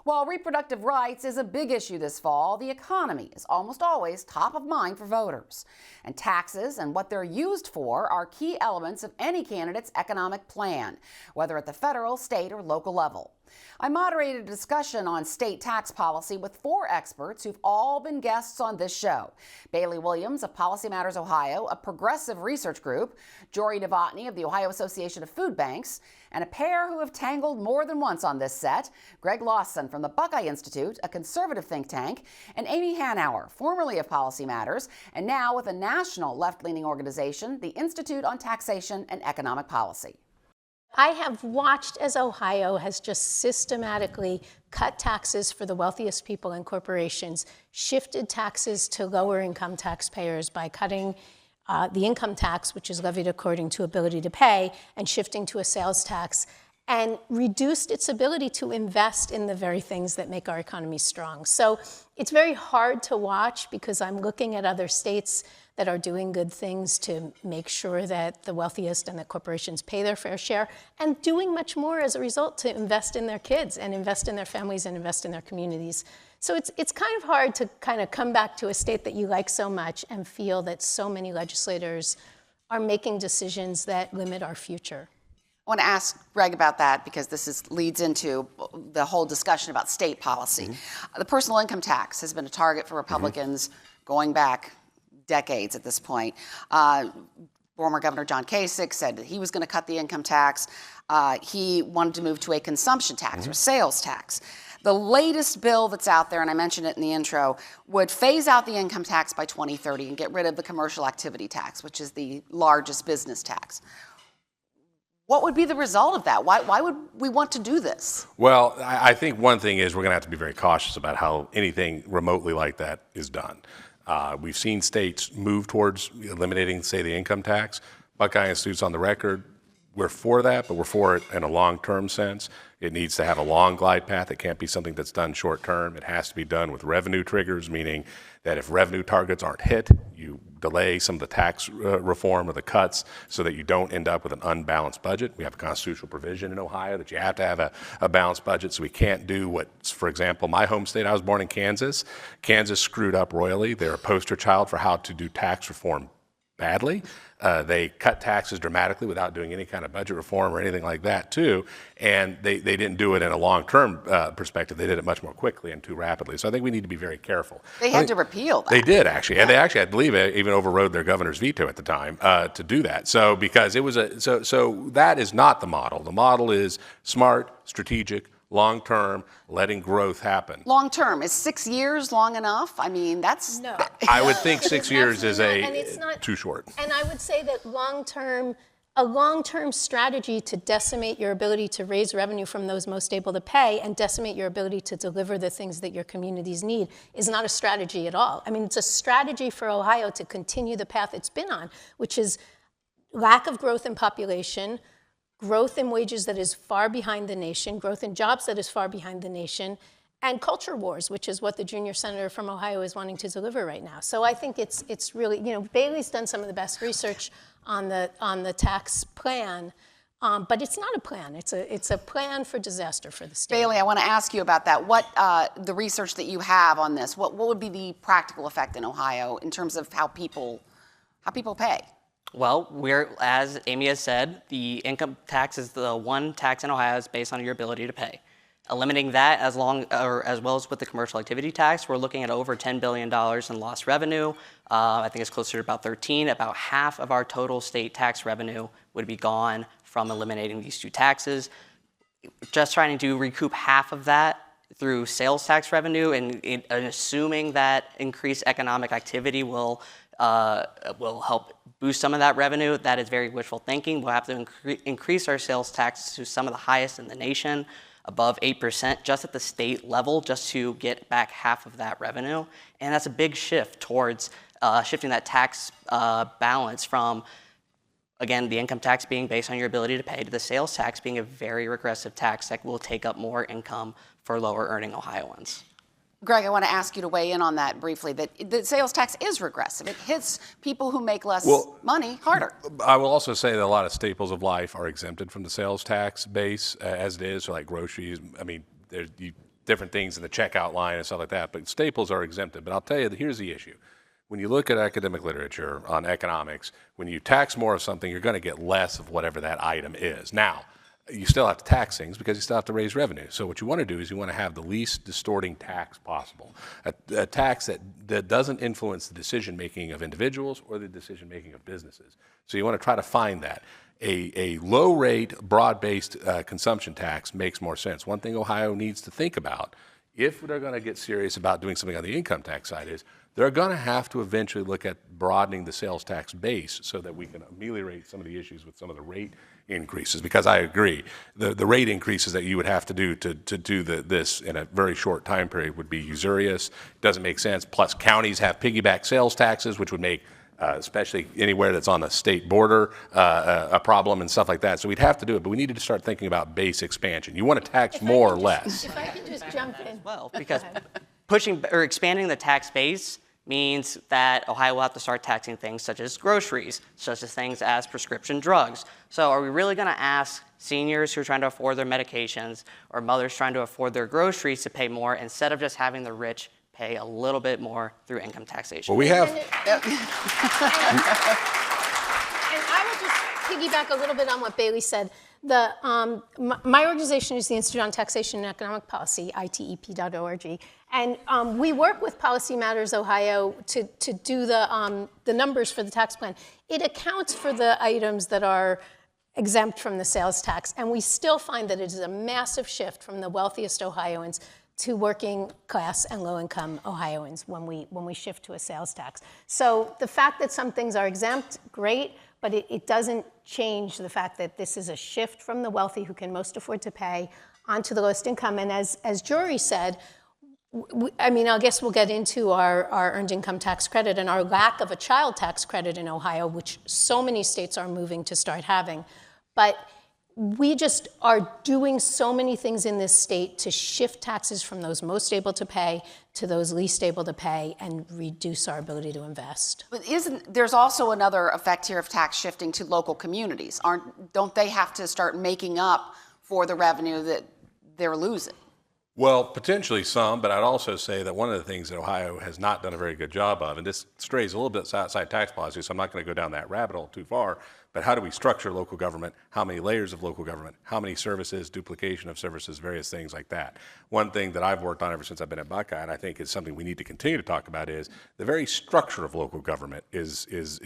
While reproductive rights is a big issue this fall, the economy is almost always top of mind for voters. And taxes and what they're used for are key elements of any candidate's economic plan, whether at the federal, state, or local level. I moderated a discussion on state tax policy with 4 experts who've all been guests on this show. Bailey Williams of Policy Matters Ohio, a progressive research group, Joree Novotny of the Ohio Association of Food Banks, and a pair who have tangled more than once on this set, Greg Lawson from the Buckeye Institute, a conservative think tank, and Amy Hanauer, formerly of Policy Matters, and now with a national left-leaning organization, the Institute on Taxation and Economic Policy. I have watched as Ohio has just systematically cut taxes for the wealthiest people and corporations, shifted taxes to lower income taxpayers by cutting the income tax, which is levied according to ability to pay, and shifting to a sales tax, and reduced its ability to invest in the very things that make our economy strong. So it's very hard to watch because I'm looking at other states that are doing good things to make sure that the wealthiest and that corporations pay their fair share, and doing much more as a result to invest in their kids and invest in their families and invest in their communities. So it's kind of hard to kind of come back to a state that you like so much and feel that so many legislators are making decisions that limit our future. I want to ask Greg about that because this leads into the whole discussion about state policy. The personal income tax has been a target for Republicans going back decades at this point. Former Governor John Kasich said that he was going to cut the income tax. He wanted to move to a consumption tax or sales tax. The latest bill that's out there, and I mentioned it in the intro, would phase out the income tax by 2030 and get rid of the commercial activity tax, which is the largest business tax. What would be the result of that? Why would we want to do this? Well, I think one thing is we're going to have to be very cautious about how anything remotely like that is done. We've seen states move towards eliminating, say, the income tax. Buckeye Institute's on the record. We're for that, but we're for it in a long-term sense. It needs to have a long glide path. It can't be something that's done short-term. It has to be done with revenue triggers, meaning that if revenue targets aren't hit, you delay some of the tax reform or the cuts so that you don't end up with an unbalanced budget. We have a constitutional provision in Ohio that you have to have a balanced budget, so we can't do what, for example, my home state, I was born in Kansas. Kansas screwed up royally. They're a poster child for how to do tax reform badly. They cut taxes dramatically without doing any kind of budget reform or anything like that, too. And they didn't do it in a long-term perspective. They did it much more quickly and too rapidly. So I think we need to be very careful. They had to repeal that. They did, actually. Yeah. And they actually, I believe, even overrode their governor's veto at the time to do that. So because it was so that is not the model. The model is smart, strategic, long-term, letting growth happen. Long-term, is 6 years long enough? I mean, that's... No. I would think 6 years is too short. And I would say that a long-term strategy to decimate your ability to raise revenue from those most able to pay and decimate your ability to deliver the things that your communities need is not a strategy at all. I mean, it's a strategy for Ohio to continue the path it's been on, which is lack of growth in population, growth in wages that is far behind the nation, growth in jobs that is far behind the nation, and culture wars, which is what the junior senator from Ohio is wanting to deliver right now. So I think it's really, Bailey's done some of the best research on the tax plan, but it's not a plan. It's a plan for disaster for the state. Bailey, I want to ask you about that. What the research that you have on this? What would be the practical effect in Ohio in terms of how people pay? Well, as Amy has said, the income tax is the one tax in Ohio that's based on your ability to pay. Eliminating that as well as with the commercial activity tax, we're looking at over $10 billion in lost revenue. I think it's closer to about 13. About half of our total state tax revenue would be gone from eliminating these two taxes. Just trying to recoup half of that through sales tax revenue and assuming that increased economic activity will help boost some of that revenue. That is very wishful thinking. We'll have to increase our sales tax to some of the highest in the nation, above 8% just at the state level, just to get back half of that revenue. And that's a big shift towards shifting that tax balance from, again, the income tax being based on your ability to pay to the sales tax being a very regressive tax that will take up more income for lower earning Ohioans. Greg, I want to ask you to weigh in on that briefly, that the sales tax is regressive. It hits people who make less money harder. I will also say that a lot of staples of life are exempted from the sales tax base as it is, so like groceries. I mean, different things in the checkout line and stuff like that. But staples are exempted. But I'll tell you, here's the issue. When you look at academic literature on economics, when you tax more of something, you're going to get less of whatever that item is. Now, you still have to tax things because you still have to raise revenue. So what you want to do is you want to have the least distorting tax possible, a tax that doesn't influence the decision-making of individuals or the decision-making of businesses. So you want to try to find that. A low-rate, broad-based consumption tax makes more sense. One thing Ohio needs to think about, if they're going to get serious about doing something on the income tax side, is they're going to have to eventually look at broadening the sales tax base so that we can ameliorate some of the issues with some of the rate increases. Because I agree, the rate increases that you would have to do to do this in a very short time period would be usurious, doesn't make sense. Plus, counties have piggyback sales taxes, which would make especially anywhere that's on the state border, a problem and stuff like that. So we'd have to do it, but we needed to start thinking about base expansion. You want to tax more or less. If I could just jump in. Well, because pushing or expanding the tax base means that Ohio will have to start taxing things such as groceries, such as things as prescription drugs. So are we really going to ask seniors who are trying to afford their medications or mothers trying to afford their groceries to pay more instead of just having the rich pay a little bit more through income taxation? Well, we have. And I will just piggyback a little bit on what Bailey said. My organization is the Institute on Taxation and Economic Policy, itep.org, and we work with Policy Matters Ohio to do the numbers for the tax plan. It accounts for the items that are exempt from the sales tax, and we still find that it is a massive shift from the wealthiest Ohioans to working class and low-income Ohioans when we shift to a sales tax. So the fact that some things are exempt, great, but it doesn't change the fact that this is a shift from the wealthy who can most afford to pay onto the lowest income. And as Joree said, I guess we'll get into our earned income tax credit and our lack of a child tax credit in Ohio, which so many states are moving to start having. But we just are doing so many things in this state to shift taxes from those most able to pay to those least able to pay and reduce our ability to invest. But there's also another effect here of tax shifting to local communities? Don't they have to start making up for the revenue that they're losing? Well, potentially some, but I'd also say that one of the things that Ohio has not done a very good job of, and this strays a little bit outside tax policy, so I'm not going to go down that rabbit hole too far, but how do we structure local government? How many layers of local government? How many services, duplication of services, various things like that. One thing that I've worked on ever since I've been at Buckeye, and I think is something we need to continue to talk about, is the very structure of local government is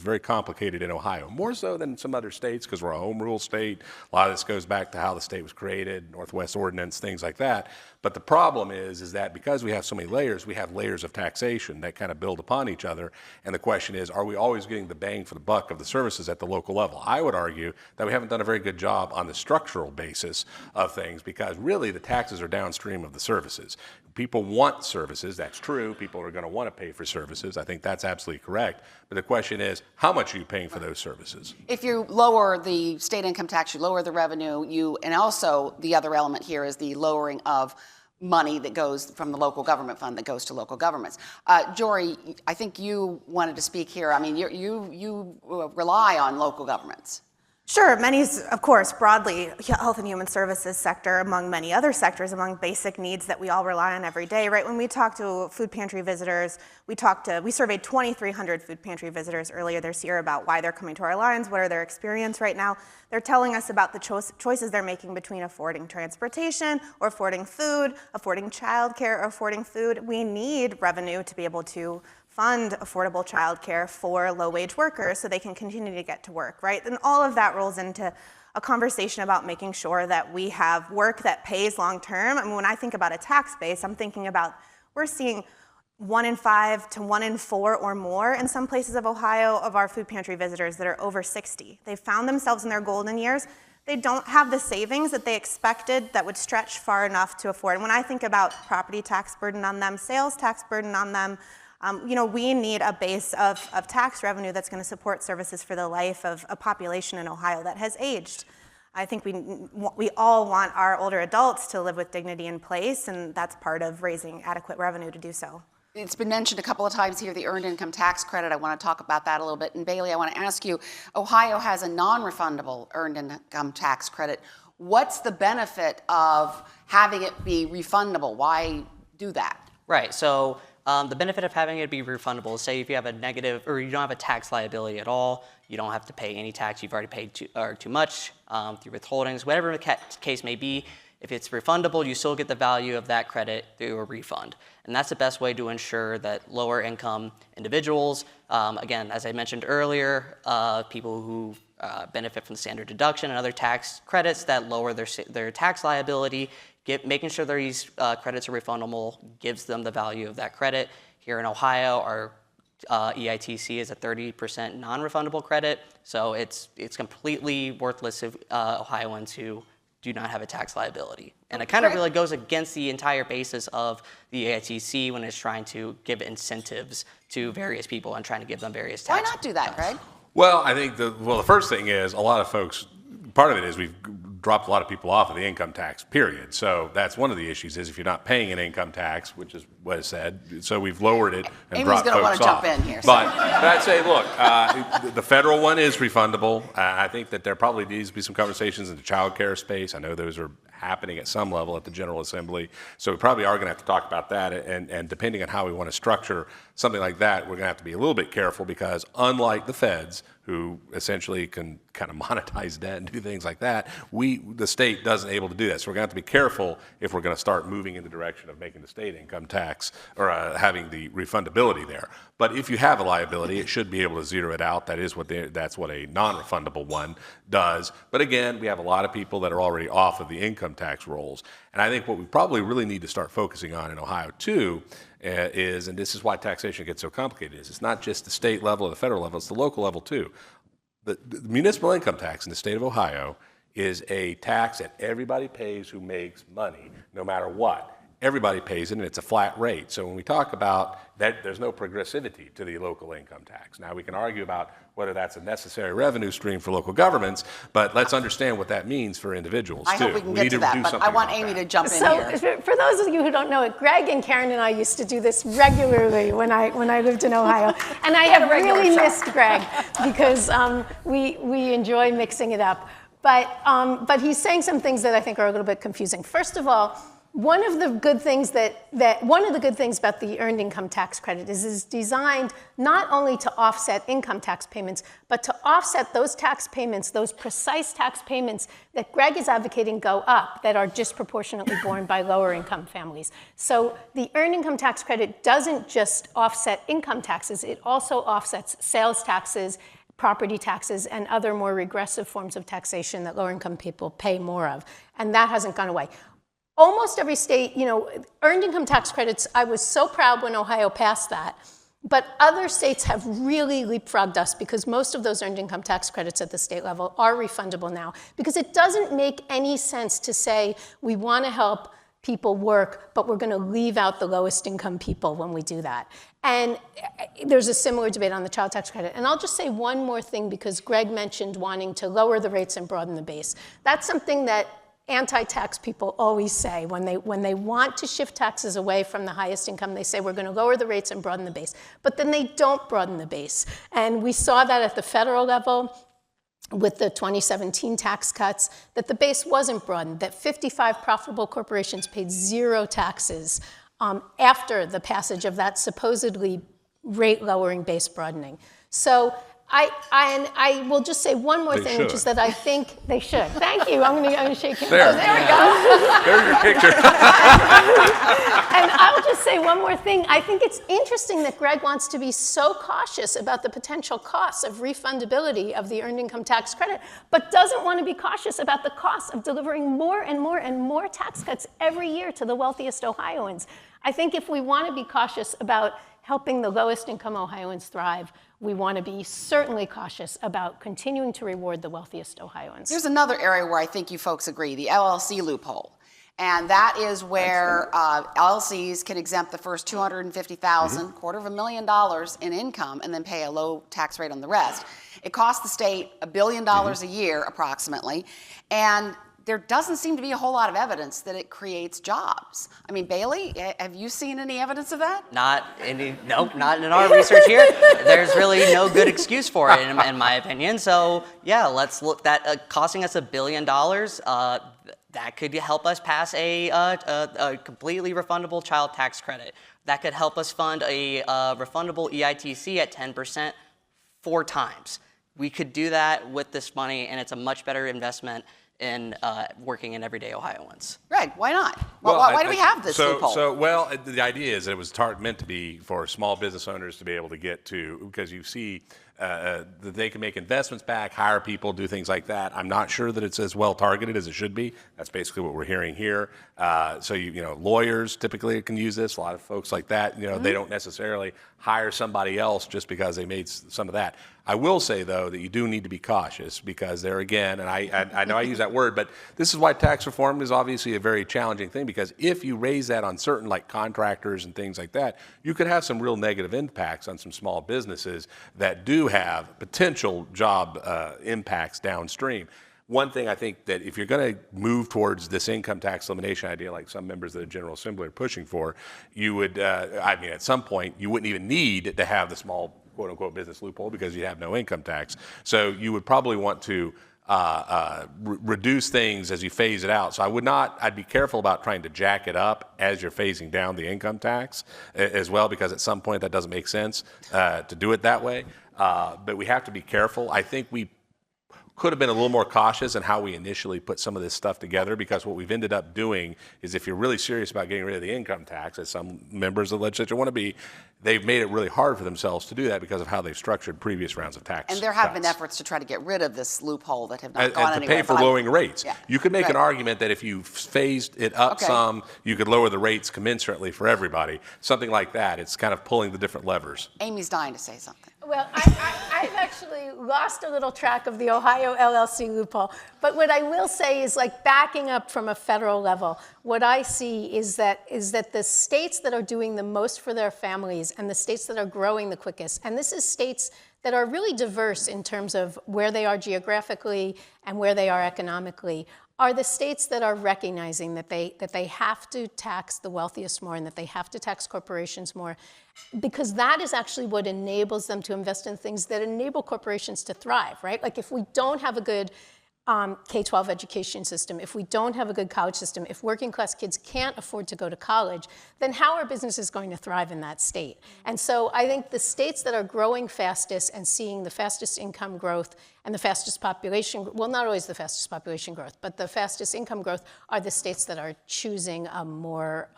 very complicated in Ohio, more so than some other states because we're a home rule state. A lot of this goes back to how the state was created, Northwest Ordinance, things like that. But the problem is that because we have so many layers, we have layers of taxation that kind of build upon each other. And the question is, are we always getting the bang for the buck of the services at the local level? I would argue that we haven't done a very good job on the structural basis of things because really the taxes are downstream of the services. People want services, that's true. People are going to want to pay for services. I think that's absolutely correct. But the question is, how much are you paying for those services? If you lower the state income tax, you lower the revenue, and also the other element here is the lowering of money that goes from the local government fund that goes to local governments. Joree, I think you wanted to speak here. I mean, you rely on local governments. Sure, many, of course, broadly, health and human services sector, among many other sectors, among basic needs that we all rely on every day, right? When we talk to food pantry visitors, we surveyed 2,300 food pantry visitors earlier this year about why they're coming to our lines, what are their experience right now. They're telling us about the choices they're making between affording transportation or affording food, affording childcare or affording food. We need revenue to be able to fund affordable childcare for low-wage workers so they can continue to get to work, right? And all of that rolls into a conversation about making sure that we have work that pays long-term. I mean, when I think about a tax base, I'm thinking about we're seeing 1 in 5 to 1 in 4 or more in some places of Ohio of our food pantry visitors that are over 60. They've found themselves in their golden years. They don't have the savings that they expected that would stretch far enough to afford. And when I think about property tax burden on them, sales tax burden on them, we need a base of tax revenue that's going to support services for the life of a population in Ohio that has aged. I think we all want our older adults to live with dignity in place, and that's part of raising adequate revenue to do so. It's been mentioned a couple of times here, the earned income tax credit. I want to talk about that a little bit. And Bailey, I want to ask you, Ohio has a non-refundable earned income tax credit. what's the benefit of having it be refundable? Why do that? Right. So the benefit of having it be refundable is, say if you have a negative or you don't have a tax liability at all, you don't have to pay any tax you've already paid too much through withholdings, whatever the case may be. If it's refundable, you still get the value of that credit through a refund. And that's the best way to ensure that lower income individuals, again, as I mentioned earlier, people who benefit from the standard deduction and other tax credits that lower their tax liability, making sure these credits are refundable gives them the value of that credit. Here in Ohio, our EITC is a 30% non-refundable credit, so it's completely worthless if Ohioans who do not have a tax liability. And it kind of really goes against the entire basis of the EITC when it's trying to give incentives to various people and trying to give them various tax. Why not do that, Greg? Well, I think the first thing is a lot of folks, part of it is we've dropped a lot of people off of the income tax, period. So that's one of the issues is if you're not paying an income tax, which is what it said, so we've lowered it and Amy's dropped gonna folks wanna off. jump in here. But I'd say, look, the federal one is refundable. I think that there probably needs to be some conversations in the child care space. I know those are happening at some level at the General Assembly. So we probably are going to have to talk about that. And depending on how we want to structure something like that, we're going to have to be a little bit careful because unlike the feds, who essentially can kind of monetize debt and do things like that, the state doesn't able to do that. So we're going to have to be careful if we're going to start moving in the direction of making the state income tax or having the refundability there. But if you have a liability, it should be able to zero it out. That's what a non-refundable one does. But again, we have a lot of people that are already off of the income tax rolls. And I think what we probably really need to start focusing on in Ohio too is, and this is why taxation gets so complicated, is it's not just the state level or the federal level, it's the local level too. The municipal income tax in the state of Ohio is a tax that everybody pays who makes money, no matter what. Everybody pays it, and it's a flat rate. So when we talk about that, there's no progressivity to the local income tax. Now, we can argue about whether that's a necessary revenue stream for local governments, but let's understand what that means for individuals, too. I hope we can get to that, but I want Amy to jump in here. So for those of you who don't know it, Greg and Karen and I used to do this regularly when I lived in Ohio. And I have really missed Greg because we enjoy mixing it up. But he's saying some things that I think are a little bit confusing. First of all, one of the good things about the earned income tax credit is it's designed not only to offset income tax payments, but to offset those tax payments, those precise tax payments that Greg is advocating go up that are disproportionately borne by lower income families. So the earned income tax credit doesn't just offset income taxes, it also offsets sales taxes, property taxes, and other more regressive forms of taxation that lower income people pay more of. And that hasn't gone away. Almost every state, earned income tax credits, I was so proud when Ohio passed that, but other states have really leapfrogged us because most of those earned income tax credits at the state level are refundable now, because it doesn't make any sense to say we want to help people work, but we're going to leave out the lowest income people when we do that. And there's a similar debate on the child tax credit. And I'll just say one more thing because Greg mentioned wanting to lower the rates and broaden the base. That's something that anti-tax people always say when they want to shift taxes away from the highest income. They say we're going to lower the rates and broaden the base, but then they don't broaden the base. And we saw that at the federal level with the 2017 tax cuts, that the base wasn't broadened, that 55 profitable corporations paid zero taxes after the passage of that supposedly rate-lowering base broadening. So I will just say one more thing, which is that I think they should. Thank you. I'm going to shake hands. There we go. There's your picture. And I'll just say one more thing. I think it's interesting that Greg wants to be so cautious about the potential costs of refundability of the earned income tax credit, but doesn't want to be cautious about the costs of delivering more and more and more tax cuts every year to the wealthiest Ohioans. I think if we want to be cautious about helping the lowest income Ohioans thrive, we want to be certainly cautious about continuing to reward the wealthiest Ohioans. There's another area where I think you folks agree, the LLC loophole. And that is where LLCs can exempt the first $250,000, $250,000 in income, and then pay a low tax rate on the rest. It costs the state $1 billion a year, approximately. And there doesn't seem to be a whole lot of evidence that it creates jobs. I mean, Bailey, have you seen any evidence of that? Nope, not in our research here. There's really no good excuse for it, in my opinion. So yeah, let's look that costing us $1 billion. That could help us pass a completely refundable child tax credit. That could help us fund a refundable EITC at 10% 4 times. We could do that with this money, and it's a much better investment in working in everyday Ohioans. Greg, why not? Why do we have this loophole? The idea is that it was meant to be for small business owners to be able to get to, because you see that they can make investments back, hire people, do things like that. I'm not sure that it's as well targeted as it should be. That's basically what we're hearing here. So lawyers typically can use this. A lot of folks like that, they don't necessarily hire somebody else just because they made some of that. I will say, though, that you do need to be cautious, because there again, and I know I use that word, but this is why tax reform is obviously a very challenging thing, because if you raise that on certain like contractors and things like that, you could have some real negative impacts on some small businesses that do have potential job impacts downstream. One thing I think that if you're going to move towards this income tax elimination idea, like some members of the General Assembly are pushing for, you would, at some point, you wouldn't even need to have the small quote-unquote business loophole, because you have no income tax. So you would probably want to reduce things as you phase it out. So I'd be careful about trying to jack it up as you're phasing down the income tax as well, because at some point that doesn't make sense to do it that way. But we have to be careful. I think we could have been a little more cautious in how we initially put some of this stuff together, because what we've ended up doing is, if you're really serious about getting rid of the income tax, as some members of the legislature want to be, they've made it really hard for themselves to do that because of how they've structured previous rounds of tax. And there have been efforts to try to get rid of this loophole that have not gone anywhere. And to anywhere. pay for lowering rates. Yeah. You could make an argument that if you phased it up some, you could lower the rates commensurately for everybody. Something like that. It's kind of pulling the different levers. Amy's dying to say something. Well, I've actually lost a little track of the Ohio LLC loophole. But what I will say is, like, backing up from a federal level, what I see is that the states that are doing the most for their families and the states that are growing the quickest, and this is states that are really diverse in terms of where they are geographically and where they are economically, are the states that are recognizing that they have to tax the wealthiest more, and that they have to tax corporations more, because that is actually what enables them to invest in things that enable corporations to thrive, right? Like, if we don't have a good K-12 education system, if we don't have a good college system, if working class kids can't afford to go to college, then how are businesses going to thrive in that state? And so I think the states that are growing fastest and seeing the fastest income growth and the fastest population, well, not always the fastest population growth, but the fastest income growth, are the states that are choosing a more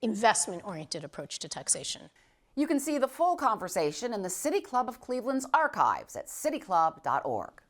investment-oriented approach to taxation. You can see the full conversation in the City Club of Cleveland's archives at cityclub.org.